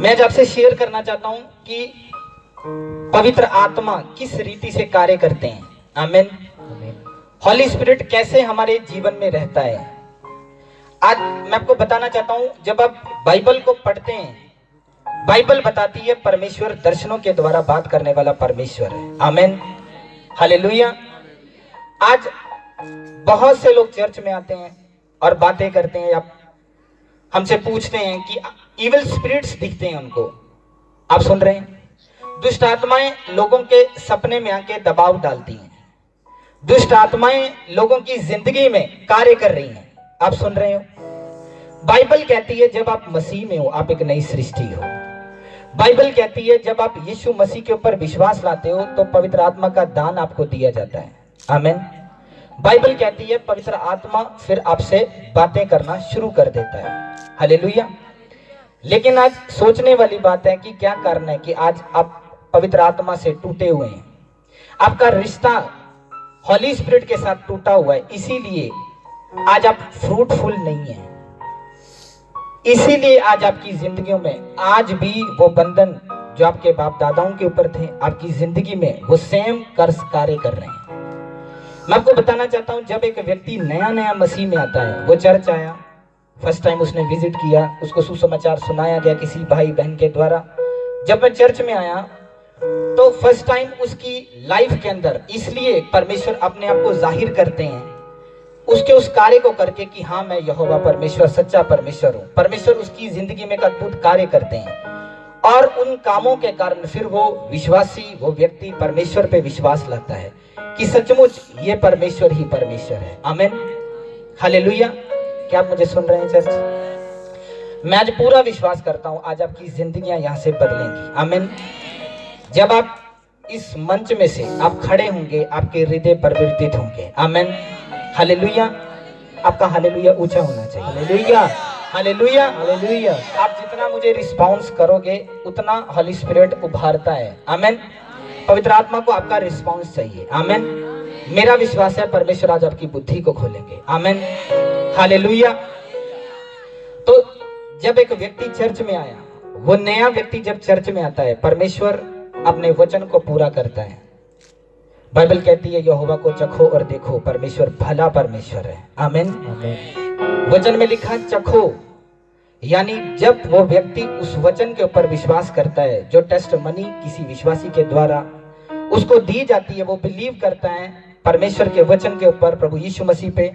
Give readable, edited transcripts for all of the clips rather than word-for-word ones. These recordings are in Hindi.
मैं आज आपसे शेयर करना चाहता हूं कि पवित्र आत्मा किस रीति से कार्य करते हैं। आमीन। हॉली स्पिरिट कैसे हमारे जीवन में रहता है। आज मैं आपको बताना चाहता हूं, जब आप बाइबल को पढ़ते हैं, बाइबल बताती है परमेश्वर दर्शनों के द्वारा बात करने वाला परमेश्वर है। आमीन, हालेलुया। आज बहुत से लोग चर्च में आते हैं और बातें करते हैं, आप हमसे पूछते हैं कि इविल स्पिरिट्स दिखते हैं उनको। आप सुन रहे हैं, दुष्ट आत्माएं लोगों के सपने में आके दबाव डालती हैं, दुष्ट आत्माएं लोगों की जिंदगी में कार्य कर रही हैं। आप सुन रहे हो, बाइबल कहती है जब आप मसीह में हो आप एक नई सृष्टि हो। बाइबल कहती है जब आप यीशु मसीह के ऊपर विश्वास लाते हो तो पवित्र आत्मा का दान आपको दिया जाता है। आमीन। बाइबल कहती है पवित्र आत्मा फिर आपसे बातें करना शुरू कर देता है। हालेलुया। लेकिन आज सोचने वाली बात है कि क्या कारण है कि आज आप पवित्र आत्मा से टूटे हुए हैं। आपका रिश्ता हॉली स्पिरिट के साथ टूटा हुआ है, इसीलिए आज आप फ्रूटफुल नहीं है। इसीलिए आज आपकी जिंदगियों में आज भी वो बंधन जो आपके बाप दादाओं के ऊपर थे, आपकी जिंदगी में वो सेम कर्स कार्य कर रहे हैं। मैं आपको बताना चाहता हूं, जब एक व्यक्ति नया नया मसीह में आता है, वो चर्च आया, फर्स्ट टाइम उसने विजिट किया, उसको सुसमाचार सुनाया गया किसी भाई बहन के द्वारा। जब मैं चर्च में आया तो फर्स्ट टाइम उसकी लाइफ के अंदर इसलिए परमेश्वर अपने आप को जाहिर करते हैं उसके उस कार्य को करके कि हाँ मैं यहोवा परमेश्वर सच्चा परमेश्वर हूँ। परमेश्वर उसकी जिंदगी में एक अद्भुत कार्य करते हैं और उन कामों के कारण फिर वो विश्वासी, वो व्यक्ति परमेश्वर पे विश्वास लाता है कि सचमुच ये परमेश्वर ही परमेश्वर है। आमीन, हालेलुया। क्या आप मुझे सुन रहे हैं चर्च? मैं आज पूरा विश्वास करता हूं आज आपकी जिंदगियां यहां से बदलेंगी। आमीन। जब आप इस मंच में से आप खड़े होंगे आपके हृदय परिवर्तित होंगे। आमीन, हालेलुया। आपका हालेलुया ऊंचा होना चाहिए। Hallelujah, hallelujah, hallelujah. आप जितना मुझे रिस्पांस करोगे उतना हॉली स्पिरिट उभारता है। आमीन। पवित्र आत्मा को आपका रिस्पांस चाहिए। आमीन। मेरा विश्वास है परमेश्वर आज आपकी बुद्धि को खोलेंगे। आमीन, हालेलुया। तो जब एक व्यक्ति चर्च में आया, वो नया व्यक्ति जब चर्च में आता है, परमेश्वर अपने वचन को पूरा करता है। बाइबल कहती है यहोवा को चखो और देखो, परमेश्वर भला परमेश्वर है। आमीन। वचन में लिखा चखो, यानी जब वो व्यक्ति उस वचन के ऊपर विश्वास करता है, जो टेस्ट मनी किसी विश्वासी के द्वारा उसको दी जाती है, वो बिलीव करता है परमेश्वर के वचन के ऊपर, प्रभु यीशु मसीह पे,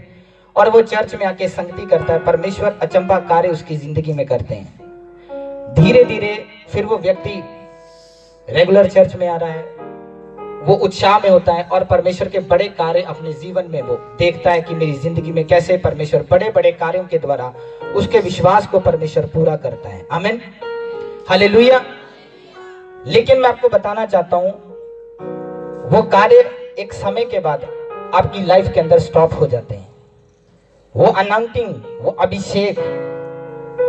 और वो चर्च में आके संगति करता है, परमेश्वर अचंभा कार्य उसकी जिंदगी में करते हैं। धीरे धीरे फिर वो व्यक्ति रेगुलर चर्च में आ रहा है, वो उत्साह में होता है और परमेश्वर के बड़े कार्य अपने जीवन में वो देखता है कि मेरी जिंदगी में कैसे परमेश्वर बड़े बड़े कार्यों के द्वारा उसके विश्वास को परमेश्वर पूरा करता है। आमीन, हालेलुया। लेकिन मैं आपको बताना चाहता हूं, वो कार्य एक समय के बाद आपकी लाइफ के अंदर स्टॉप हो जाते हैं। वो अनाउंटिंग, वो अभिषेक,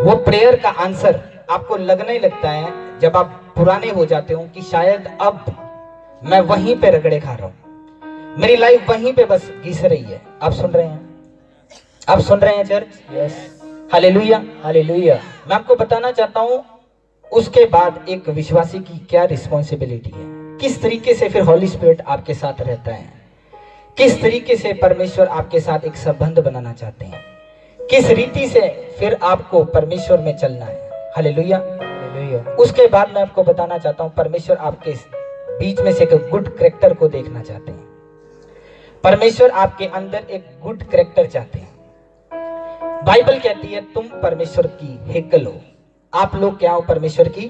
वो प्रेयर का आंसर आपको लगने लगता है जब आप पुराने हो जाते हो कि शायद अब मैं वहीं पे रगड़े खा रहा हूं, मेरी लाइफ वहीं पे बस घिस रही है। आप सुन रहे हैं? आप सुन रहे हैं चर्च? Yes, hallelujah, hallelujah. मैं आपको बताना चाहता हूं उसके बाद एक विश्वासी की क्या रिस्पॉन्सिबिलिटी है, किस तरीके से फिर हॉली स्पिरिट आपके साथ रहता है, किस तरीके से परमेश्वर आपके साथ एक संबंध बनाना चाहते हैं, किस रीति से फिर आपको परमेश्वर में चलना है। हालेलुया। उसके बाद मैं आपको बताना चाहता हूं परमेश्वर आपके बीच में से एक गुड कैरेक्टर को देखना चाहते हैं। परमेश्वर आपके अंदर एक गुड कैरेक्टर चाहते हैं। बाइबल कहती है तुम परमेश्वर की हेकल हो। आप लोग क्या हो? परमेश्वर की।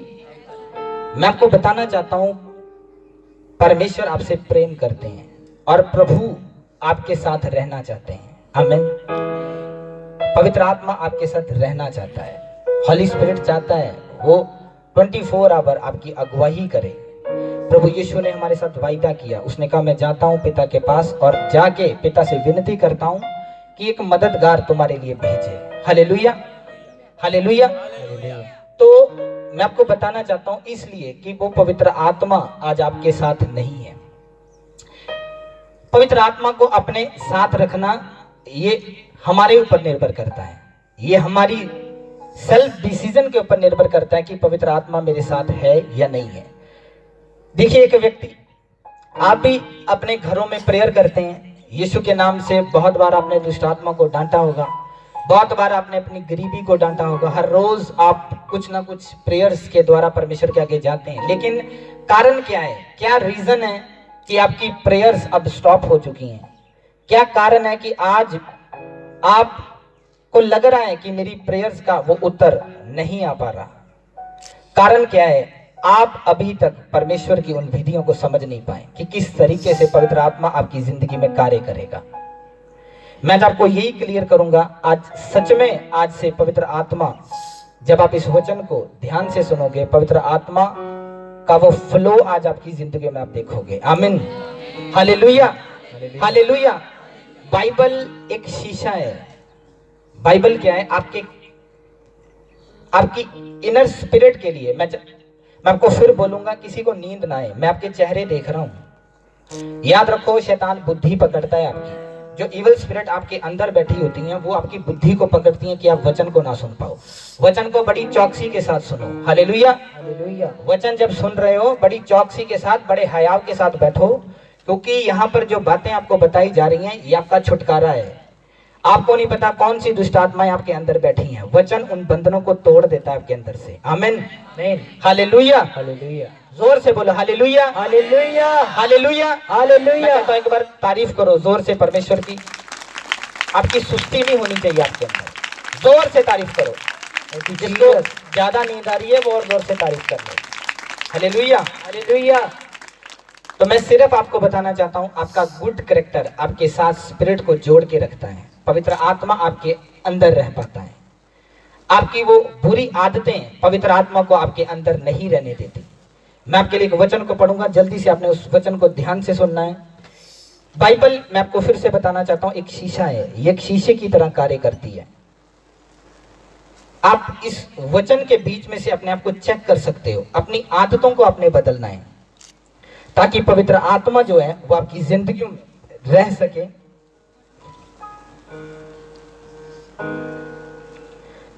मैं आपको बताना चाहता हूं परमेश्वर आपसे प्रेम करते हैं और प्रभु आपके साथ रहना चाहते हैं। आमीन। पवित्र आत्मा आपके साथ रहना चाहता है, हॉली स्पिरिट चाहता है वो 24 आवर आपकी अगुवाई करे। प्रभु यीशु ने हमारे साथ वायदा किया, उसने कहा मैं जाता हूं पिता के पास और जाके पिता से विनती करता हूं कि एक मददगार तुम्हारे लिए भेजे। Hallelujah, hallelujah. तो मैं आपको बताना चाहता हूं इसलिए कि वो पवित्र आत्मा आज आपके साथ नहीं है। पवित्र आत्मा को अपने साथ रखना ये हमारे ऊपर निर्भर करता है, ये हमारी सेल्फ डिसीजन के ऊपर निर्भर करता है कि पवित्र आत्मा मेरे साथ है या नहीं है। देखिए, एक व्यक्ति, आप भी अपने घरों में प्रेयर करते हैं, यीशु के नाम से बहुत बार आपने दुष्ट आत्मा को डांटा होगा, बहुत बार आपने अपनी गरीबी को डांटा होगा, हर रोज आप कुछ ना कुछ प्रेयर्स के द्वारा परमेश्वर के आगे जाते हैं। लेकिन कारण क्या है, क्या रीजन है कि आपकी प्रेयर्स अब स्टॉप हो चुकी हैं? क्या कारण है कि आज आपको लग रहा है कि मेरी प्रेयर्स का वो उत्तर नहीं आ पा रहा? कारण क्या है? आप अभी तक परमेश्वर की उन विधियों को समझ नहीं पाए कि किस तरीके से पवित्र आत्मा आपकी जिंदगी में कार्य करेगा। मैं आपको यही क्लियर करूंगा आज। सच में आज से पवित्र आत्मा, जब आप इस वचन को ध्यान से सुनोगे, पवित्र आत्मा का वो फ्लो आज आपकी जिंदगी में आप देखोगे। आमीन, हालेलुया, हालेलुया। बाइबल एक शीशा है। बाइबल क्या है? आपकी इनर स्पिरिट के लिए। मैं आपको फिर बोलूंगा, किसी को नींद ना आए, मैं आपके चेहरे देख रहा हूं। याद रखो, शैतान बुद्धि पकड़ता है आपकी। जो इवल स्पिरिट आपके अंदर बैठी होती हैं, वो आपकी बुद्धि को पकड़ती हैं कि आप वचन को ना सुन पाओ। वचन को बड़ी चौकसी के साथ सुनो। Hallelujah, hallelujah. वचन जब सुन रहे हो, बड़ी चौकसी के साथ, बड़े हयाव के साथ बैठो, क्योंकि यहाँ पर जो बातें आपको बताई जा रही हैं, ये आपका छुटकारा है। आपको नहीं पता कौन सी दुष्ट आत्माएं आपके अंदर बैठी हैं। वचन उन बंधनों को तोड़ देता है आपके अंदर से। आमीन, हालेलुया, हालेलुया। जोर से बोलो हालेलुया, हालेलुया, हालेलुया, हालेलुया। तो एक बार तारीफ करो जोर से परमेश्वर की। आपकी सुस्ती नहीं होनी चाहिए आपके अंदर। जोर से तारीफ करो। जिसको ज्यादा नींद आ रही है वो और जोर से तारीफ कर ले। Hallelujah, hallelujah. तो मैं सिर्फ आपको बताना चाहता हूं, आपका गुड कैरेक्टर आपके साथ स्पिरिट को जोड़ के रखता है। पवित्र आत्मा आपके अंदर रह पाता है। आपकी वो बुरी आदतें पवित्र आत्मा को आपके अंदर नहीं रहने देती। मैं आपके लिए एक वचन को पढ़ूंगा, जल्दी से आपने उस वचन को ध्यान से सुनना है। बाइबल, मैं आपको फिर से बताना चाहता हूं, एक शीशा है। ये एक शीशे की तरह कार्य करती है। आप इस वचन के बीच में से अपने आप को चेक कर सकते हो। अपनी आदतों को आपने बदलना है, ताकि पवित्र आत्मा जो है वो आपकी जिंदगी में रह सके।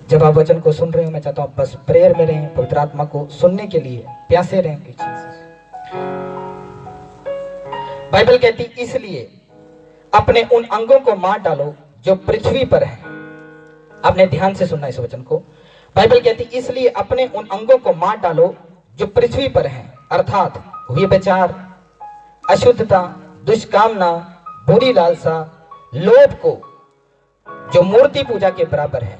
जब आप वचन को सुन रहे हो, मैं चाहता हूं बस प्रेयर में रहें, पवित्र आत्मा को सुनने के लिए प्यासे रहें। बाइबल कहती, इसलिए अपने उन अंगों को मार डालो जो पृथ्वी पर हैं। आपने ध्यान से सुनना इस वचन को। बाइबल कहती, इसलिए अपने उन अंगों को मार डालो जो पृथ्वी पर हैं, अर्थात व्यभिचार, अशुद्धता, दुष्कामना, बुरी लालसा, लोभ को, जो मूर्ति पूजा के बराबर है।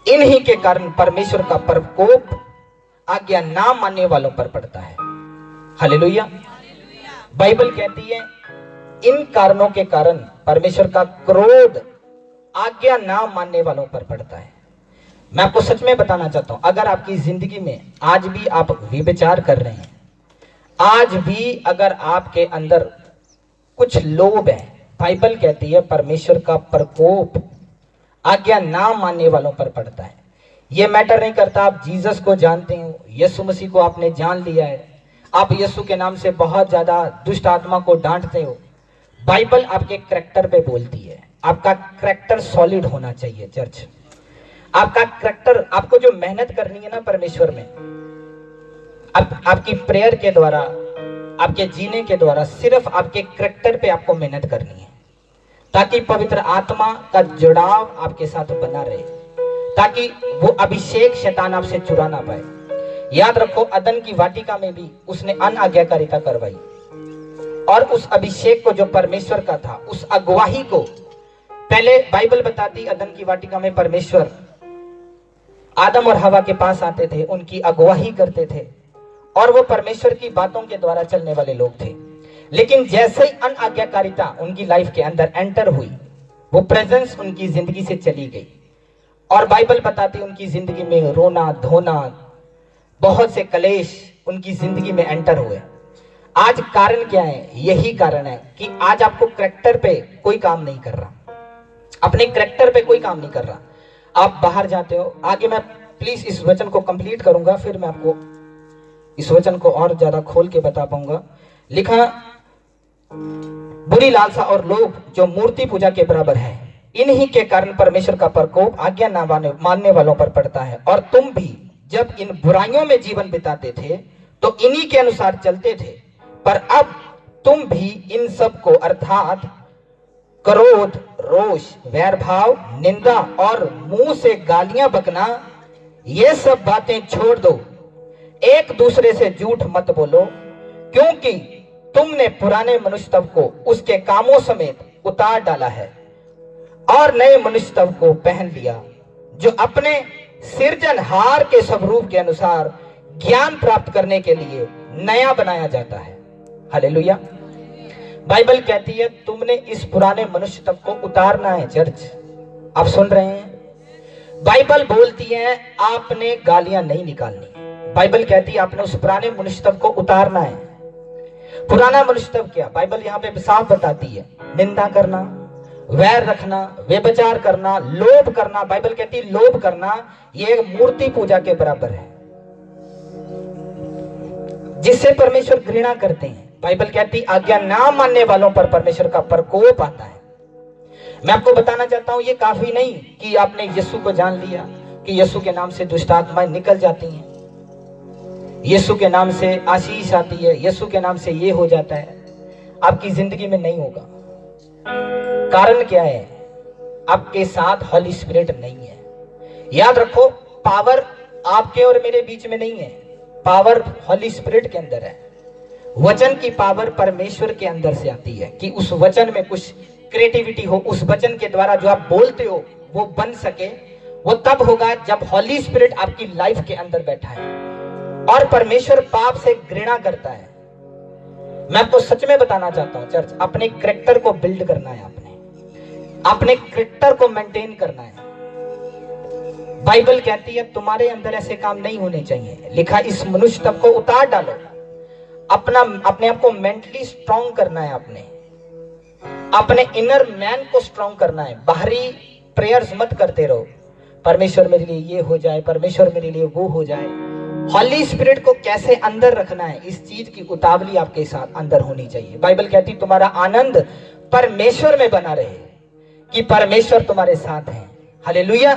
इन्हीं के कारण परमेश्वर का प्रकोप आज्ञा ना मानने वालों पर पड़ता है। हालेलुया। बाइबल कहती है, इन कारणों के कारण परमेश्वर का क्रोध आज्ञा ना मानने वालों पर पड़ता है। मैं आपको सच में बताना चाहता हूं, अगर आपकी जिंदगी में आज भी आप व्यभिचार कर रहे हैं, आज भी अगर आपके अंदर कुछ लोभ है, बाइबल कहती है परमेश्वर का प्रकोप आज्ञा ना मानने वालों पर पड़ता है। यह मैटर नहीं करता आप जीसस को जानते हो, यीशु मसीह को आपने जान लिया है, आप यीशु के नाम से बहुत ज्यादा दुष्ट आत्मा को डांटते हो। बाइबल आपके करैक्टर पे बोलती है। आपका करैक्टर सॉलिड होना चाहिए। चर्च, आपका करैक्टर, आपको जो मेहनत करनी है ना परमेश्वर में, आपकी प्रेयर के द्वारा, आपके जीने के द्वारा, सिर्फ आपके करैक्टर पे आपको मेहनत करनी है, ताकि पवित्र आत्मा का जुड़ाव आपके साथ बना रहे, ताकि वो अभिषेक शैतान आपसे चुरा ना पाए। याद रखो, अदन की वाटिका में भी उसने अनाज्ञाकारिता करवाई, और उस अभिषेक को जो परमेश्वर का था, उस अगुवाही को, पहले बाइबल बताती अदन की वाटिका में परमेश्वर आदम और हवा के पास आते थे, उनकी अगुवाही करते थे, और वो परमेश्वर की बातों के द्वारा चलने वाले लोग थे। लेकिन जैसे ही अनाज्ञाकारिता उनकी लाइफ के अंदर एंटर हुई, वो प्रेजेंस उनकी जिंदगी से चली गई, और बाइबल बताती उनकी जिंदगी में रोना धोना, बहुत से कलेश उनकी जिंदगी में एंटर हुए। आज कारण क्या है? यही कारण है कि आज आपको करैक्टर पे कोई काम नहीं कर रहा, अपने करैक्टर पे कोई काम नहीं कर रहा। आप बाहर जाते हो, आगे मैं प्लीज इस वचन को कंप्लीट करूंगा, फिर मैं आपको इस वचन को और ज्यादा खोल के बता पाऊंगा। लिखा, बुरी लालसा और लोभ जो मूर्ति पूजा के बराबर है, इन्हीं के कारण परमेश्वर का प्रकोप आज्ञा ना मानने वालों पर पड़ता है। और तुम भी जब इन बुराइयों में जीवन बिताते थे तो इन्हीं के अनुसार चलते थे, पर अब तुम भी इन सब को अर्थात क्रोध, रोष, वैर भाव, निंदा और मुंह से गालियां बकना, ये सब बातें छोड़ दो। एक दूसरे से झूठ मत बोलो, क्योंकि तुमने पुराने मनुष्य तब को उसके कामों समेत उतार डाला है और नए मनुष्य तब को पहन लिया, जो अपने सृजनहार के स्वरूप के अनुसार ज्ञान प्राप्त करने के लिए नया बनाया जाता है। हालेलुया। बाइबल कहती है तुमने इस पुराने मनुष्य तब को उतारना है। चर्च, आप सुन रहे हैं? बाइबल बोलती है आपने गालियां नहीं निकालनी। बाइबल कहती है आपने उस पुराने मनुष्य तब को उतारना है। पुराना मनुष्य तब क्या? बाइबल यहाँ पे साफ बताती है, निंदा करना, वैर रखना, व्यभिचार करना, लोभ करना। बाइबल कहती है लोभ करना ये मूर्ति पूजा के बराबर है, जिससे परमेश्वर घृणा करते हैं। बाइबल कहती आज्ञा ना मानने वालों पर परमेश्वर का प्रकोप आता है। मैं आपको बताना चाहता हूं ये काफी नहीं कि आपने यीशु को जान लिया कि यीशु के नाम से दुष्ट आत्माएं निकल जाती हैं, यीशु के नाम से आशीष आती है, यीशु के नाम से ये हो जाता है। आपकी जिंदगी में नहीं होगा। कारण क्या है? आपके साथ हॉली स्पिरिट नहीं है। याद रखो, पावर आपके और मेरे बीच में नहीं है, पावर हॉली स्पिरिट के अंदर है। वचन की पावर परमेश्वर के अंदर से आती है कि उस वचन में कुछ क्रिएटिविटी हो, उस वचन के द्वारा जो आप बोलते हो वो बन सके। वो तब होगा जब हॉली स्पिरिट आपकी लाइफ के अंदर बैठा है। और परमेश्वर पाप से घृणा करता है। मैं आपको सच में बताना चाहता हूं चर्च, अपने कैरेक्टर को बिल्ड करना है, अपने कैरेक्टर को मेंटेन करना है। बाइबल कहती है तुम्हारे अंदर ऐसे काम नहीं होने चाहिए। लिखा इस मनुष्य तब को उतार डालो। अपने आप को मेंटली स्ट्रांग करना है, अपने इनर मैन को स्ट्रांग करना है। बाहरी प्रेयर्स मत करते रहो, परमेश्वर मेरे लिए ये हो जाए, परमेश्वर मेरे लिए वो हो जाए। हॉली स्पिरिट को कैसे अंदर रखना है, इस चीज की उतावली आपके साथ अंदर होनी चाहिए। बाइबल कहती तुम्हारा आनंद परमेश्वर में बना रहे, कि परमेश्वर तुम्हारे साथ है। हालेलुया।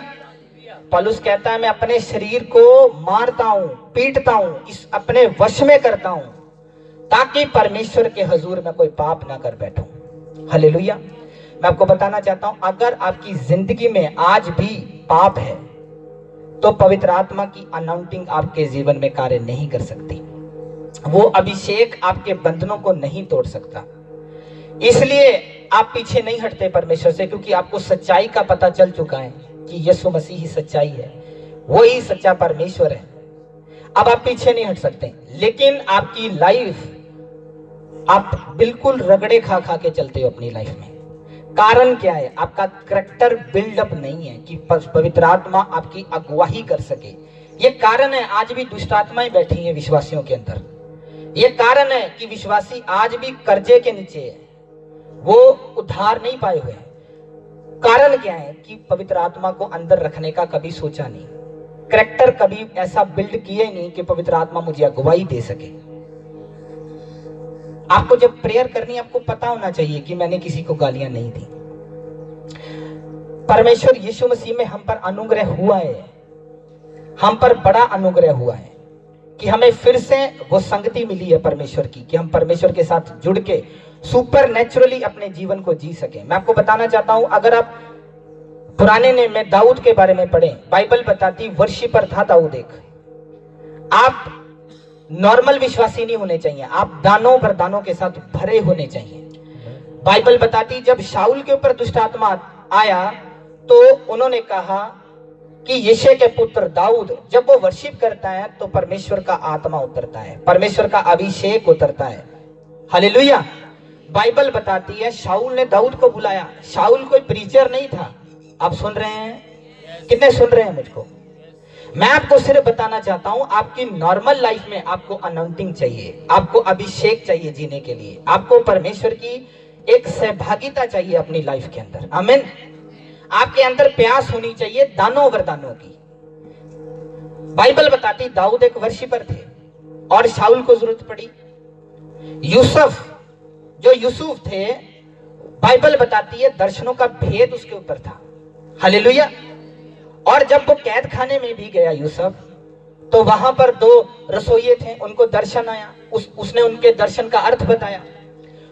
पौलुस कहता है मैं अपने शरीर को मारता हूं, पीटता हूं, इस अपने वश में करता हूं, ताकि परमेश्वर के हुजूर में कोई पाप ना कर बैठूं। हालेलुया। मैं आपको बताना चाहता हूं, अगर आपकी जिंदगी में आज भी पाप है तो पवित्र आत्मा की अनाउंटिंग आपके जीवन में कार्य नहीं कर सकती। वो अभिषेक आपके बंधनों को नहीं तोड़ सकता। इसलिए आप पीछे नहीं हटते परमेश्वर से, क्योंकि आपको सच्चाई का पता चल चुका है कि यीशु मसीह ही सच्चाई है, वो ही सच्चा परमेश्वर है। अब आप पीछे नहीं हट सकते। लेकिन आपकी लाइफ आप बिल्कुल रगड़े खा खा के चलते हो अपनी लाइफ में। कारण क्या है? आपका करैक्टर बिल्डअप नहीं है कि पवित्र आत्मा आपकी अगुवाई कर सके। ये कारण है आज भी दुष्ट आत्माएं बैठी हैं विश्वासियों के अंदर। ये कारण है कि विश्वासी आज भी कर्जे के नीचे है, वो उद्धार नहीं पाए हुए हैं। कारण क्या है? कि पवित्र आत्मा को अंदर रखने का कभी सोचा नहीं, करैक्टर कभी ऐसा बिल्ड किया ही नहीं कि पवित्र आत्मा मुझे अगुवाई दे सके। आपको जब प्रेयर करनी है, आपको पता होना चाहिए कि मैंने किसी को गालियां नहीं दी। परमेश्वर यीशु मसीह में हम पर अनुग्रह हुआ है, हम पर बड़ा अनुग्रह हुआ है कि हमें फिर से वो संगति मिली है परमेश्वर की, कि हम परमेश्वर के साथ जुड़ के सुपर नेचुरली अपने जीवन को जी सके। मैं आपको बताना चाहता हूं, अगर आप पुराने ने में दाऊद के बारे में पढ़ें, बाइबल बताती वर्शिपर था दाऊद एक। आप नॉर्मल विश्वासी नहीं होने चाहिए, आप दानों वरदानों के साथ भरे होने चाहिए। बाइबल बताती जब शाऊल के ऊपर दुष्ट आत्मा आया तो उन्होंने कहा कि यिशै के पुत्र दाऊद जब वो वर्शिप करता है तो परमेश्वर का आत्मा उतरता है, परमेश्वर का अभिषेक उतरता है। हालेलुया। बाइबल बताती है शाऊल ने दाऊद को बुलाया। शाऊल कोई प्रीचर नहीं था। आप सुन रहे हैं? कितने सुन रहे हैं मुझको? मैं आपको सिर्फ बताना चाहता हूं, आपकी नॉर्मल लाइफ में आपको अनाउंटिंग चाहिए, आपको अभिषेक चाहिए जीने के लिए, आपको परमेश्वर की एक सहभागिता चाहिए अपनी लाइफ के अंदर। आमीन। आपके अंदर प्यास होनी चाहिए दानों वरदानों की। बाइबल बताती दाऊद एक वर्शिपर थे और शाऊल को जरूरत पड़ी। यूसुफ थे, बाइबल बताती है दर्शनों का भेद उसके ऊपर था। हालेलुया। और जब वो कैद खाने में भी गया यूसुफ, तो वहां पर 2 रसोइये थे, उनको दर्शन आया, उसने उनके दर्शन का अर्थ बताया।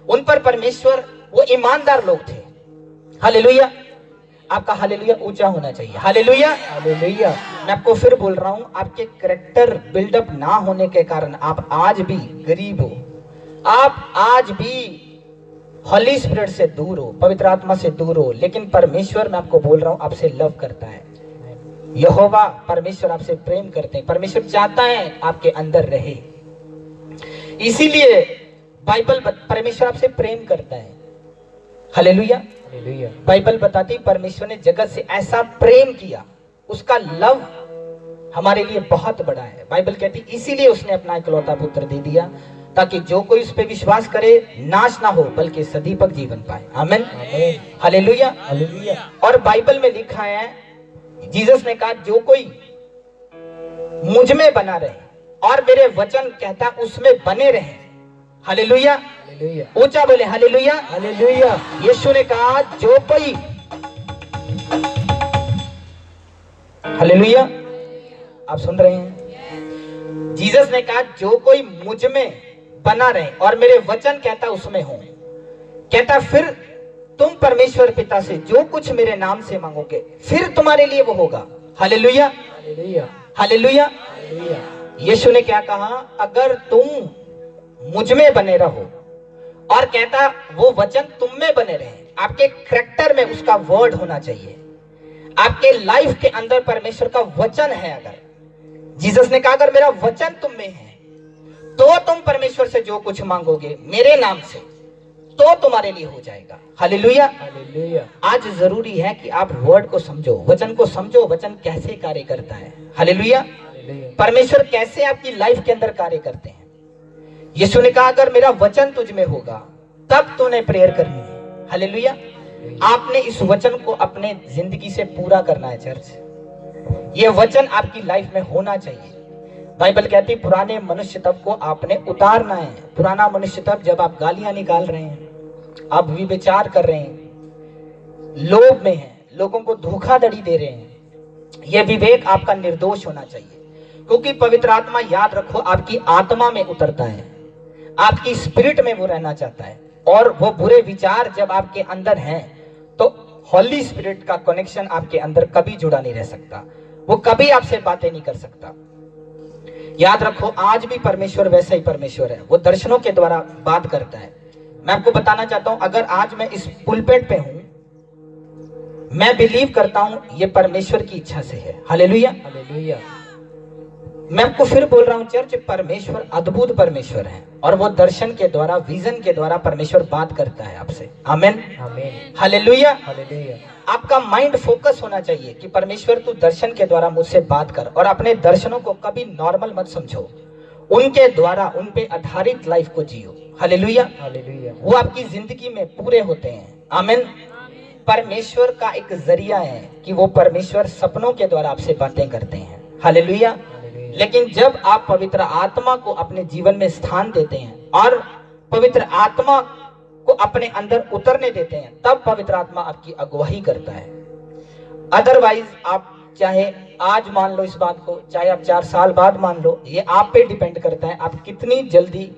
उन पर परमेश्वर, वो ईमानदार लोग थे। हालेलुया। आपका हालेलुया ऊंचा होना चाहिए। Hallelujah, hallelujah. मैं आपको फिर बोल रहा हूं, आपके कैरेक्टर बिल्डअप ना होने के कारण आप आज भी गरीब हो, आप आज भी हॉली स्पिरिट से दूर हो, पवित्र आत्मा से दूर हो। लेकिन परमेश्वर, मैं आपको बोल रहा हूं, आपसे लव करता है। यहोवा परमेश्वर आपसे प्रेम करते हैं। परमेश्वर चाहता है आपके अंदर रहे, इसीलिए बाइबल परमेश्वर आपसे प्रेम करता है। हालेलुया। बाइबल बताती परमेश्वर ने जगत से ऐसा प्रेम किया, उसका लव हमारे लिए बहुत बड़ा है। बाइबल कहती इसीलिए उसने अपना इकलौता पुत्र दे दिया, ताकि जो कोई उस पर विश्वास करे नाश ना हो बल्कि सदीपक जीवन पाए। आमीन। हालेलुया। और बाइबल में लिखा है, जीसस ने कहा जो कोई मुझ में बना रहे और मेरे वचन कहता उसमें बने रहे। हालेलुया। ऊंचा बोले हालेलुया, हालेलुया। यीशु ने कहा जो कोई, हालेलुया, आप सुन रहे हैं? जीसस ने कहा जो कोई मुझ में बना रहे और मेरे वचन कहता उसमें हो, कहता फिर तुम परमेश्वर पिता से जो कुछ मेरे नाम से मांगोगे फिर तुम्हारे लिए वो होगा। Hallelujah, hallelujah, hallelujah. यीशु ने क्या कहा? अगर तुम मुझ में बने रहो, और कहता वो वचन तुम में बने रहे, आपके करैक्टर में उसका वर्ड होना चाहिए, आपके लाइफ के अंदर परमेश्वर का वचन है। अगर जीसस ने कहा अगर मेरा वचन तुम में है तो तुम परमेश्वर से जो कुछ मांगोगे मेरे नाम से तो तुम्हारे लिए हो जाएगा। Hallelujah, hallelujah. आज जरूरी है कि आप वर्ड को समझो, वचन को समझो, वचन कैसे कार्य करता है। हालेलुया। परमेश्वर कैसे आपकी लाइफ के अंदर कार्य करते हैं। यीशु ने कहा अगर मेरा वचन तुझ में होगा तब तूने प्रेयर करनी है। हालेलुया। आपने इस वचन को अपने जिंदगी से पूरा करना है चर्च। ये वचन आपकी लाइफ में होना चाहिए। बाइबल कहती है पुराने मनुष्य तब को आपने उतारना है। पुराना मनुष्य तब जब आप गालियां निकाल रहे हैं, आप विचार कर रहे हैं, लोभ में हैं, लोगों को धोखाधड़ी दे रहे हैं, यह विवेक आपका निर्दोष होना चाहिए। क्योंकि पवित्र आत्मा, याद रखो, आपकी आत्मा में उतरता है, आपकी स्पिरिट में वो रहना चाहता है। और वो बुरे विचार जब आपके अंदर हैं तो हॉली स्पिरिट का कनेक्शन आपके अंदर कभी जुड़ा नहीं रह सकता, वो कभी आपसे बातें नहीं कर सकता। याद रखो आज भी परमेश्वर वैसा ही परमेश्वर है, वो दर्शनों के द्वारा बात करता है। मैं आपको बताना चाहता हूं, अगर आज मैं इस पुलपेट पे हूं, मैं बिलीव करता हूं ये परमेश्वर की इच्छा से है। Hallelujah, hallelujah. मैं आपको फिर बोल रहा हूं चर्च, परमेश्वर अद्भुत परमेश्वर है और वो दर्शन के द्वारा, विजन के द्वारा परमेश्वर बात करता है आपसे। आमीन, आमीन। Hallelujah, hallelujah. आपका माइंड फोकस होना चाहिए कि परमेश्वर तू दर्शन के द्वारा मुझसे बात कर, और अपने दर्शनों को कभी नॉर्मल मत समझो, उनके द्वारा उन पे आधारित लाइफ को जियो। Hallelujah, hallelujah. वो आपकी जिंदगी में पूरे होते हैं। आमीन। परमेश्वर का एक जरिया है कि वो परमेश्वर सपनों के द्वारा आपसे बातें करते हैं। हालेलुया। लेकिन जब आप पवित्र आत्मा को अपने जीवन में स्थान देते हैं और पवित्र आत्मा को अपने अंदर उतरने देते हैं, तब पवित्र आत्मा आपकी अगुवाई करता है। अदरवाइज आप चाहे आज मान लो इस बात को, चाहे आप 4 साल बाद मान लो, ये आप पे डिपेंड करता है आप कितनी जल्दी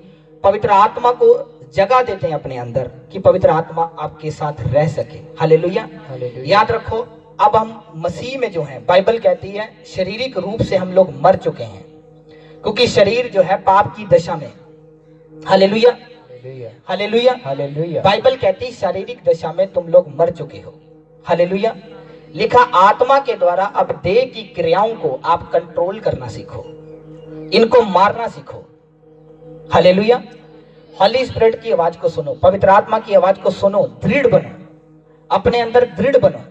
पवित्र आत्मा को जगह देते हैं अपने अंदर कि पवित्र आत्मा आपके साथ रह सके। Hallelujah, hallelujah. याद रखो, अब हम मसीह में जो है, बाइबल कहती है शारीरिक रूप से हम लोग मर चुके हैं, क्योंकि शरीर जो है पाप की दशा में। Hallelujah, hallelujah, hallelujah. बाइबल कहती है शारीरिक दशा में तुम लोग मर चुके हो। हालेलुया। लिखा आत्मा के द्वारा अब देह की क्रियाओं को आप कंट्रोल करना सीखो, इनको मारना सीखो। हालेलुया। हॉली स्पिरिट की आवाज को सुनो, पवित्र आत्मा की आवाज को सुनो, दृढ़ बनो, अपने अंदर दृढ़ बनो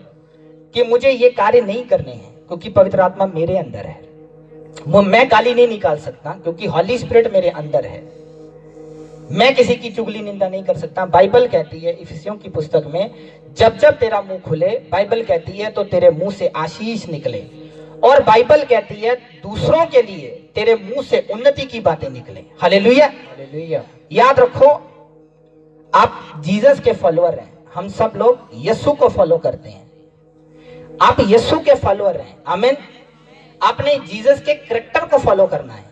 कि मुझे ये कार्य नहीं करने हैं क्योंकि पवित्र आत्मा मेरे अंदर है। वो मैं गाली नहीं निकाल सकता क्योंकि हॉली स्पिरिट मेरे अंदर है। मैं किसी की चुगली निंदा नहीं कर सकता। बाइबल कहती है इफिसियों की पुस्तक में, जब जब तेरा मुंह खुले, बाइबल कहती है, तो तेरे मुंह से आशीष निकले। और बाइबल कहती है दूसरों के लिए तेरे मुंह से उन्नति की बातें निकले। Hallelujah, hallelujah. याद रखो आप जीसस के फॉलोअर हैं। हम सब लोग यीशु को फॉलो करते हैं। आप यीशु के फॉलोअर हैं, आमीन। आपने जीसस के कैरेक्टर को फॉलो करना है,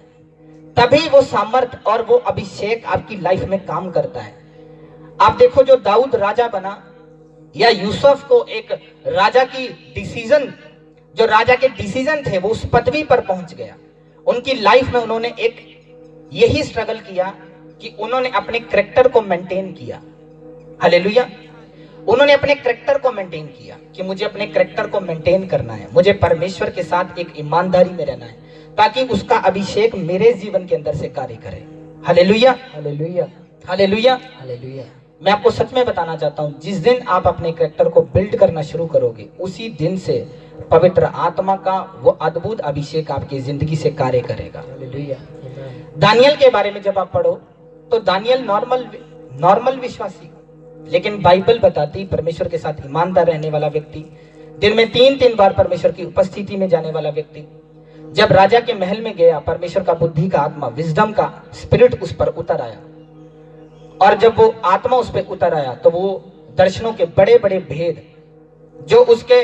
तभी वो सामर्थ और वो अभिषेक आपकी लाइफ में काम करता है। आप देखो, जो दाऊद राजा बना या यूसुफ को एक राजा की डिसीजन, जो राजा के डिसीजन थे, वो उस पदवी पर पहुंच गया। उनकी लाइफ में उन्होंने एक यही स्ट्रगल किया कि उन्होंने अपने कैरेक्टर को मेंटेन किया। हालेलुया। उन्होंने अपने कैरेक्टर को मेंटेन किया कि मुझे अपने कैरेक्टर को मेंटेन करना है, मुझे परमेश्वर के साथ एक ईमानदारी में रहना है, ताकि उसका अभिषेक मेरे जीवन के अंदर से कार्य करे। Hallelujah, hallelujah, hallelujah, hallelujah. मैं आपको सच में बताना चाहता हूं, जिस दिन आप अपने कैरेक्टर को बिल्ड करना शुरू करोगे, उसी दिन से पवित्र आत्मा का वो अद्भुत अभिषेक आपकी जिंदगी से कार्य करेगा। हालेलुया। दानियल के बारे में जब आप पढ़ो तो दानियल नॉर्मल विश्वासी, लेकिन बाइबल बताती परमेश्वर के साथ ईमानदार रहने वाला व्यक्ति, दिन में 3-3 बार परमेश्वर की उपस्थिति में जाने वाला व्यक्ति, जब राजा के महल में गया, परमेश्वर का बुद्धि का आत्मा, विजडम का स्पिरिट उस पर उतर आया, और जब वो आत्मा उस पर उतर आया तो वो दर्शनों के बड़े बड़े भेद, जो उसके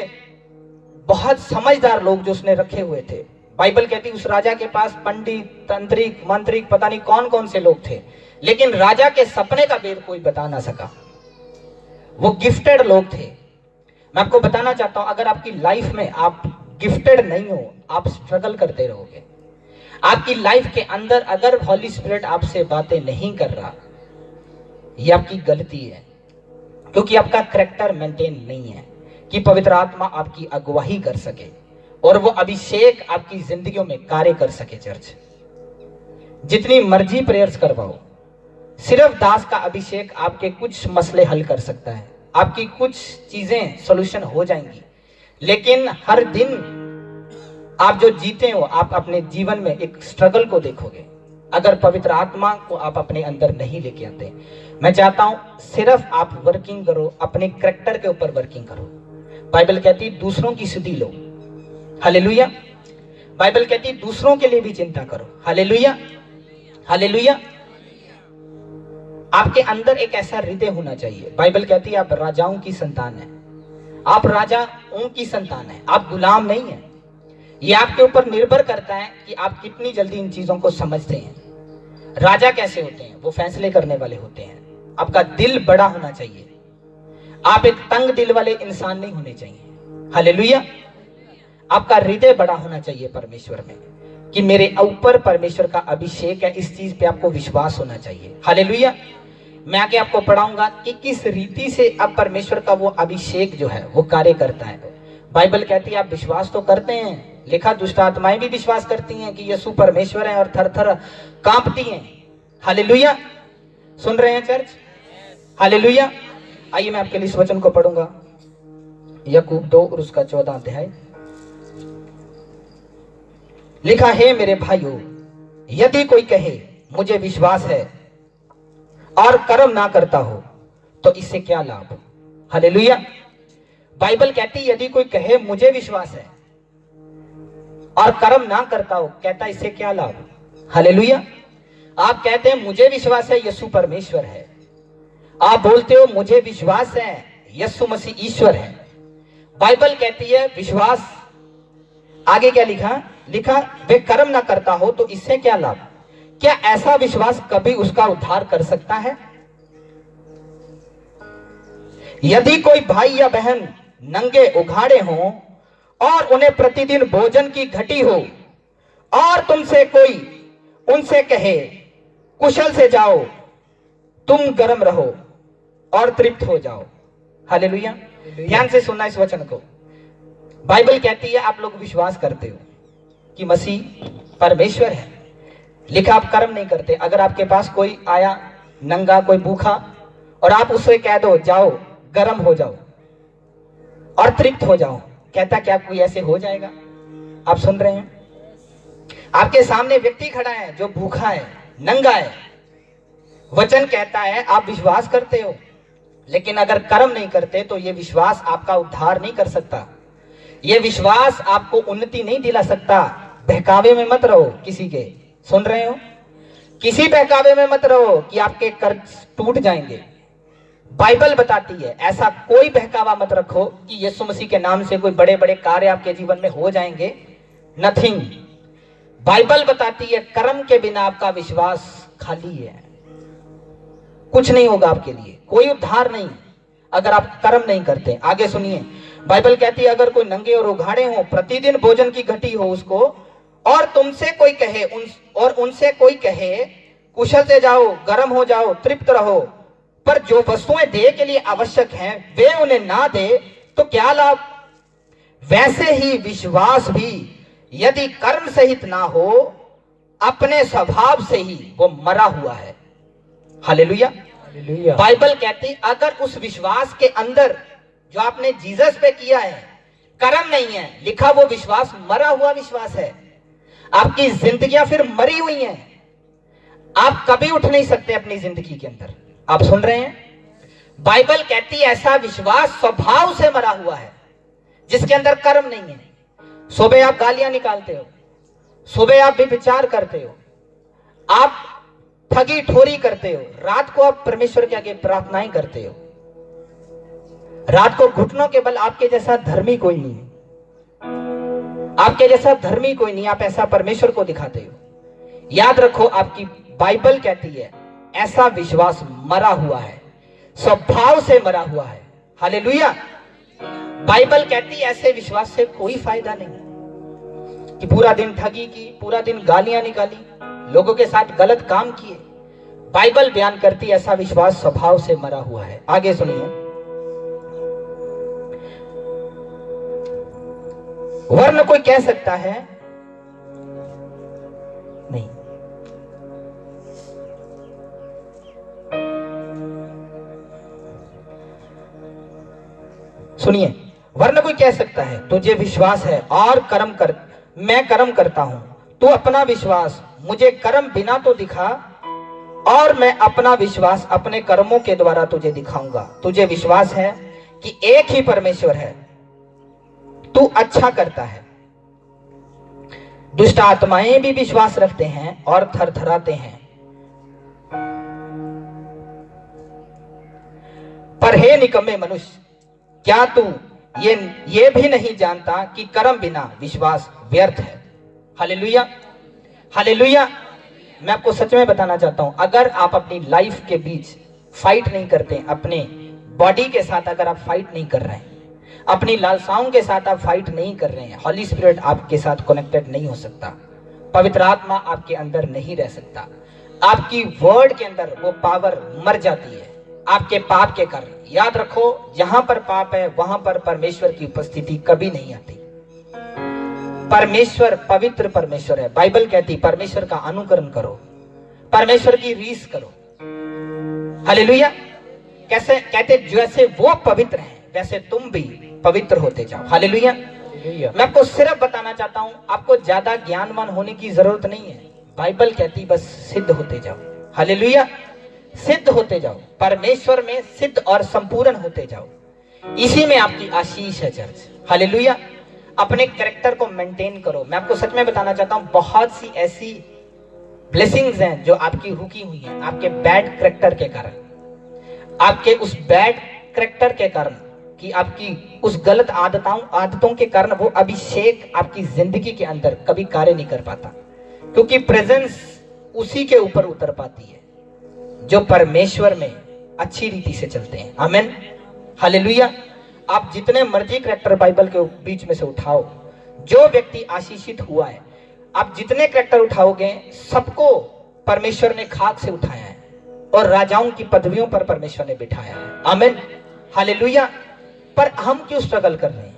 बहुत समझदार लोग जो उसने रखे हुए थे, बाइबल कहती उस राजा के पास पंडित, तंत्रिक, मंत्रिक, पता नहीं कौन कौन से लोग थे, लेकिन राजा के सपने का भेद कोई बता ना सका। वो गिफ्टेड लोग थे। मैं आपको बताना चाहता हूं, अगर आपकी लाइफ में आप गिफ्टेड नहीं हो, आप स्ट्रगल करते रहोगे। आपकी लाइफ के अंदर अगर हॉली स्पिरिट आपसे बातें नहीं कर रहा, ये आपकी गलती है, क्योंकि आपका कैरेक्टर मेंटेन नहीं है कि पवित्र आत्मा आपकी अगुवाई कर सके और वो अभिषेक आपकी जिंदगियों में कार्य कर सके। चर्च जितनी मर्जी प्रेयर्स करवाओ, सिर्फ दास का अभिषेक आपके कुछ मसले हल कर सकता है, आपकी कुछ चीजें सॉल्यूशन हो जाएंगी, लेकिन हर दिन आप जो जीते हो, आप अपने जीवन में एक स्ट्रगल को देखोगे अगर पवित्र आत्मा को आप अपने अंदर नहीं लेके आते। मैं चाहता हूं सिर्फ आप वर्किंग करो, अपने कैरेक्टर के ऊपर वर्किंग करो। बाइबल कहती दूसरों की सुधि लो। हालेलुया। बाइबल कहती दूसरों के लिए भी चिंता करो। Hallelujah, hallelujah. आपके अंदर एक ऐसा हृदय होना चाहिए। बाइबल कहती है आप राजाओं की संतान है, आप राजाओं की संतान है, आप गुलाम नहीं है। ये आपके ऊपर निर्भर करता है कि आप कितनी जल्दी इन चीजों को समझते हैं। राजा कैसे होते हैं? वो फैसले करने वाले होते हैं। आपका दिल बड़ा होना चाहिए, आप एक तंग दिल वाले इंसान नहीं होने चाहिए। हालेलुया। आपका हृदय बड़ा होना चाहिए परमेश्वर में, कि मेरे ऊपर परमेश्वर का अभिषेक है, इस चीज पे आपको विश्वास होना चाहिए। हालेलुया। मैं आगे आपको पढ़ाऊंगा कि किस रीति से अब परमेश्वर का वो अभिषेक जो है वो कार्य करता है। बाइबल कहती है आप विश्वास तो करते हैं, लिखा दुष्ट आत्माएं भी विश्वास करती हैं कि यीशु परमेश्वर है और थर थर कांपती हैं। हालेलुया। सुन रहे हैं चर्च? हालेलुया। आइए मैं आपके लिए इस वचन को पढ़ूंगा, याकूब 2 और उसका 14 अध्याय। लिखा है मेरे भाइयों, यदि कोई कहे मुझे विश्वास है और कर्म ना करता हो तो इससे क्या लाभ। हालेलुया। बाइबल कहती यदि कोई कहे मुझे विश्वास है और कर्म ना करता हो, कहता इससे क्या लाभ। हालेलुया। आप कहते हैं मुझे विश्वास है यीशु परमेश्वर है, आप बोलते हो मुझे विश्वास है यीशु मसीह ईश्वर है। बाइबल कहती है विश्वास, आगे क्या लिखा? लिखा वे कर्म ना करता हो तो इससे क्या लाभ। क्या ऐसा विश्वास कभी उसका उद्धार कर सकता है? यदि कोई भाई या बहन नंगे उघाड़े हों और उन्हें प्रतिदिन भोजन की घटी हो और तुमसे कोई उनसे कहे कुशल से जाओ, तुम गर्म रहो और तृप्त हो जाओ। हालेलुया। ध्यान से सुनना इस वचन को। बाइबल कहती है आप लोग विश्वास करते हो कि मसीह परमेश्वर है, लिखा आप कर्म नहीं करते। अगर आपके पास कोई आया नंगा, कोई भूखा, और आप उससे कह दो जाओ गर्म हो जाओ और तृप्त हो जाओ, कहता क्या कोई ऐसे हो जाएगा? आप सुन रहे हैं? आपके सामने व्यक्ति खड़ा है जो भूखा है, नंगा है, वचन कहता है आप विश्वास करते हो, लेकिन अगर कर्म नहीं करते तो ये विश्वास आपका उद्धार नहीं कर सकता, ये विश्वास आपको उन्नति नहीं दिला सकता। बहकावे में मत रहो किसी के। सुन रहे हो? किसी बहकावे में मत रहो कि आपके कर्ज टूट जाएंगे। बाइबल बताती है ऐसा कोई बहकावा मत रखो कि यीशु मसीह के नाम से कोई बड़े बड़े कार्य आपके जीवन में हो जाएंगे। नथिंग। बाइबल बताती है कर्म के बिना आपका विश्वास खाली है, कुछ नहीं होगा आपके लिए, कोई उद्धार नहीं अगर आप कर्म नहीं करते। आगे सुनिए, बाइबल कहती है अगर कोई नंगे और उघाड़े हो, प्रतिदिन भोजन की घटी हो उसको, और तुमसे कोई कहे उनसे कोई कहे कुशल से जाओ, गर्म हो जाओ, तृप्त रहो, पर जो वस्तुएं देह के लिए आवश्यक हैं वे उन्हें ना दे तो क्या लाभ? वैसे ही विश्वास भी यदि कर्म सहित ना हो, अपने स्वभाव से ही वो मरा हुआ है। हालेलुया। बाइबल कहती अगर उस विश्वास के अंदर जो आपने जीसस पे किया है कर्म नहीं है लिखा, वो विश्वास मरा हुआ विश्वास है। आपकी जिंदगियां फिर मरी हुई हैं, आप कभी उठ नहीं सकते अपनी जिंदगी के अंदर। आप सुन रहे हैं? बाइबल कहती है ऐसा विश्वास स्वभाव से मरा हुआ है जिसके अंदर कर्म नहीं है। सुबह आप गालियां निकालते हो, सुबह आप विचार करते हो, आप ठगी ठोरी करते हो, रात को आप परमेश्वर के आगे प्रार्थनाएं करते हो, रात को घुटनों के बल आपके जैसा धर्मी कोई नहीं है, आपके जैसा धर्मी कोई नहीं, आप ऐसा परमेश्वर को दिखाते हो। याद रखो आपकी बाइबल कहती है ऐसा विश्वास मरा हुआ है, स्वभाव से मरा हुआ है। हालेलुया। बाइबल कहती है ऐसे विश्वास से कोई फायदा नहीं कि पूरा दिन ठगी की, पूरा दिन गालियां निकाली, लोगों के साथ गलत काम किए। बाइबल बयान करती है ऐसा विश्वास स्वभाव से मरा हुआ है। आगे सुनिए, वरन कोई कह सकता है नहीं, सुनिए, वरन कोई कह सकता है तुझे विश्वास है और कर्म कर, मैं कर्म करता हूं, तू अपना विश्वास मुझे कर्म बिना तो दिखा और मैं अपना विश्वास अपने कर्मों के द्वारा तुझे दिखाऊंगा। तुझे विश्वास है कि एक ही परमेश्वर है, तू अच्छा करता है। दुष्ट आत्माएं भी विश्वास रखते हैं और थरथराते हैं। पर हे निकम्मे मनुष्य, क्या तू ये भी नहीं जानता कि कर्म बिना विश्वास व्यर्थ है? Hallelujah, hallelujah. मैं आपको सच में बताना चाहता हूं, अगर आप अपनी लाइफ के बीच फाइट नहीं करते, अपने बॉडी के साथ अगर आप फाइट नहीं कर रहे हैं, अपनी लालसाओं के साथ आप फाइट नहीं कर रहे हैं, हॉली स्पिरिट आपके साथ कनेक्टेड नहीं हो सकता, पवित्र आत्मा आपके अंदर नहीं रह सकता, आपकी वर्ड के अंदर वो पावर मर जाती है आपके पाप के कारण। याद रखो, जहां पर पाप है वहां पर परमेश्वर की उपस्थिति कभी नहीं आती। परमेश्वर पवित्र परमेश्वर है। बाइबल कहती परमेश्वर का अनुकरण करो, परमेश्वर की रीस करो। हालेलुया। कैसे कहते? जैसे वो पवित्र है वैसे तुम भी पवित्र होते जाओ। हालेलुया। मैं आपको सिर्फ बताना चाहता हूं, आपको ज्यादा ज्ञानवान होने की जरूरत नहीं है। बाइबल कहती बस सिद्ध होते जाओ। हालेलुया। सिद्ध होते जाओ, परमेश्वर में सिद्ध और संपूर्ण होते जाओ। इसी में आपकी आशीष है चर्च। हालेलुया। अपने कैरेक्टर को मेंटेन करो। मैं आपको सच में बताना चाहता हूं, बहुत सी ऐसी ब्लेसिंग्स हैं जो आपकी रुकी हुई हैं आपके बैड कैरेक्टर के कारण, आपके उस बैड कैरेक्टर के कारण, कि आपकी उस गलत आदतों के कारण वो अभिषेक आपकी जिंदगी के अंदर कभी कार्य नहीं कर पाता, क्योंकि प्रेजेंस उसी के ऊपर उतर पाती है जो परमेश्वर में अच्छी रीति से चलते हैं। आमीन। हालेलुया। आप जितने मर्जी कैरेक्टर बाइबल के बीच में से उठाओ, जो व्यक्ति आशीषित हुआ है, आप जितने कैरेक्टर उठाओगे सबको परमेश्वर ने खाक से उठाया है और राजाओं की पदवियों पर परमेश्वर ने बिठाया है। आमीन। हालेलुया। पर हम क्यों स्ट्रगल कर रहे हैं?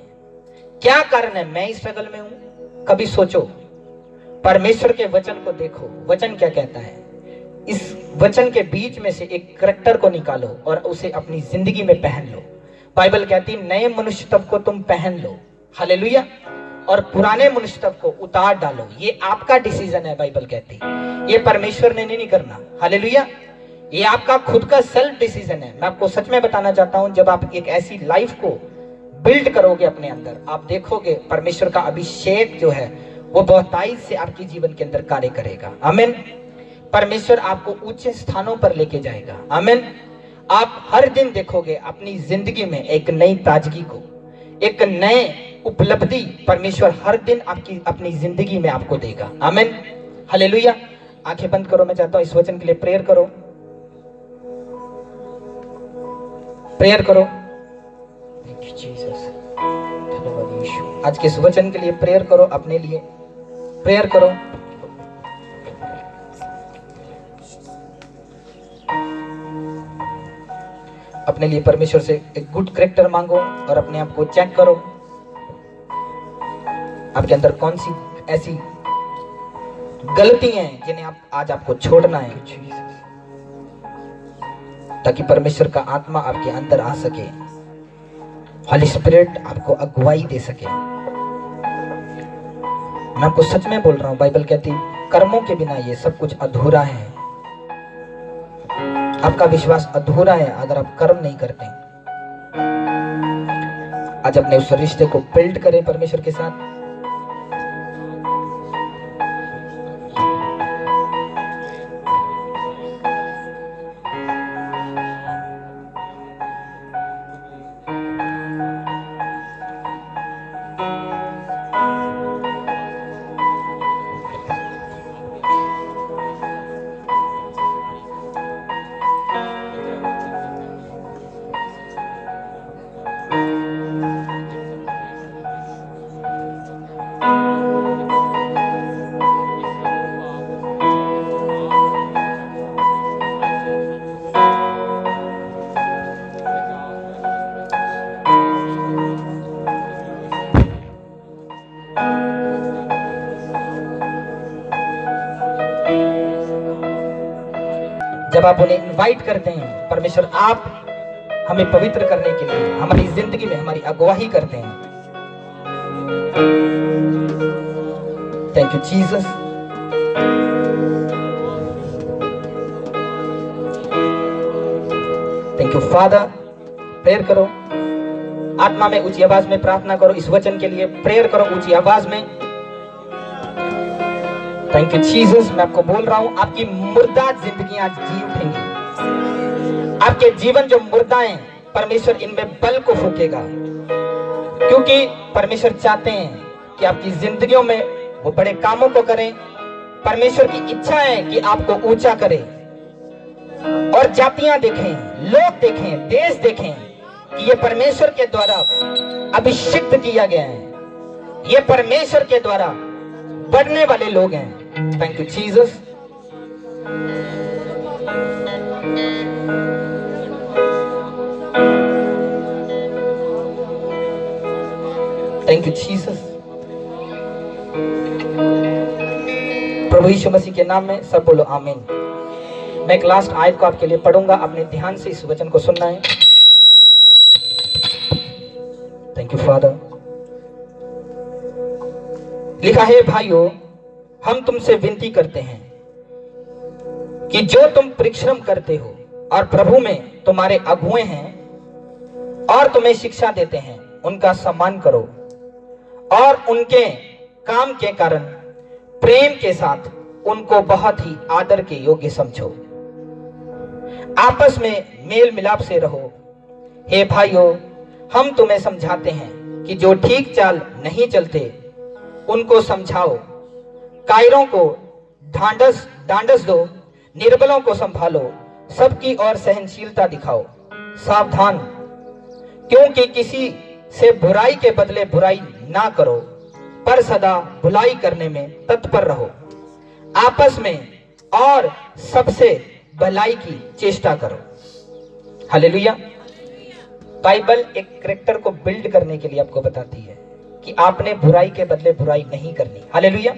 क्या कारण है मैं इस स्ट्रगल में हूं? कभी सोचो, परमेश्वर के वचन को देखो, वचन क्या कहता है। इस वचन के बीच में से एक कैरेक्टर को निकालो और उसे अपनी जिंदगी में पहन लो। बाइबल कहती नए मनुष्य तब को तुम पहन लो। हालेलुया। और पुराने मनुष्य तब को उतार डालो। ये आपका डिसीजन है। बाइबल कहती ये परमेश्वर ने नहीं करना। हालेलुया। ये आपका खुद का सेल्फ डिसीजन है। मैं आपको सच में बताना चाहता हूं, जब आप एक ऐसी लाइफ को बिल्ड करोगे अपने अंदर, आप देखोगे परमेश्वर का अभिषेक जो है वो बहुतायत से आपके जीवन के अंदर कार्य करेगा। आमीन। परमेश्वर आपको ऊंचे स्थानों पर लेके जाएगा। आमीन। आप हर दिन देखोगे अपनी जिंदगी में एक नई ताजगी को, एक नए उपलब्धि परमेश्वर हर दिन आपकी अपनी जिंदगी में आपको देगा। आमीन, हालेलुया। आंखें बंद करो, मैं चाहता हूं इस वचन के लिए प्रेयर करो, प्रेयर करो। धन्यवाद यीशु। आज के इस वचन के लिए प्रेयर करो, अपने लिए प्रेयर करो। अपने लिए परमेश्वर से एक गुड कैरेक्टर मांगो और अपने आप को चेक करो, आपके अंदर कौन सी ऐसी गलती हैं जिन्हें आप आज आपको छोड़ना है, ताकि परमेश्वर का आत्मा आपके अंदर आ सके, होली स्पिरिट आपको अगुवाई दे सके। मैं आपको सच में बोल रहा हूं, बाइबल कहती कर्मों के बिना ये सब कुछ अधूरा है। आपका विश्वास अधूरा है अगर आप कर्म नहीं करते। आज अपने उस रिश्ते को बिल्ड करें परमेश्वर के साथ। जब आप उन्हें इनवाइट करते हैं, परमेश्वर आप हमें पवित्र करने के लिए हमारी जिंदगी में हमारी अगुवाई करते हैं। Thank you Jesus. Thank you father. Prayer करो, आत्मा में ऊंची आवाज में प्रार्थना करो, इस वचन के लिए प्रेयर करो ऊंची आवाज में। Thank you Jesus. मैं आपको बोल रहा हूं, आपकी मुर्दा जिंदगी आज जी उठेंगी। आपके जीवन जो मुर्दा हैं, परमेश्वर इनमें बल को फूकेगा, क्योंकि परमेश्वर चाहते हैं कि आपकी जिंदगियों में वो बड़े कामों को करें। परमेश्वर की इच्छा है कि आपको ऊंचा करे और जातियां देखें, लोग देखें, देश देखें कि ये परमेश्वर के द्वारा अभिषिक्त किया गया है, ये परमेश्वर के द्वारा बढ़ने वाले लोग हैं। Thank you Jesus. Thank you Jesus. प्रभु यीशु मसीह के नाम में सब बोलो आमीन। मैं एक लास्ट आयत को आपके लिए पढ़ूंगा, अपने ध्यान से इस वचन को सुनना है। Thank you father. लिखा है, भाइयों हम तुमसे विनती करते हैं कि जो तुम परिश्रम करते हो और प्रभु में तुम्हारे अगुए हैं और तुम्हें शिक्षा देते हैं, उनका सम्मान करो और उनके काम के कारण प्रेम के साथ उनको बहुत ही आदर के योग्य समझो। आपस में मेल मिलाप से रहो। हे भाइयों, हम तुम्हें समझाते हैं कि जो ठीक चाल नहीं चलते उनको समझाओ, कायरों को ढांढस दो, निर्बलों को संभालो, सबकी ओर सहनशीलता दिखाओ। सावधान, क्योंकि किसी से बुराई के बदले बुराई ना करो, पर सदा भलाई करने में तत्पर रहो। आपस में और सबसे भलाई की चेष्टा करो। हालेलुया। बाइबल एक कैरेक्टर को बिल्ड करने के लिए आपको बताती है कि आपने बुराई के बदले बुराई नहीं करनी। हालेलुया।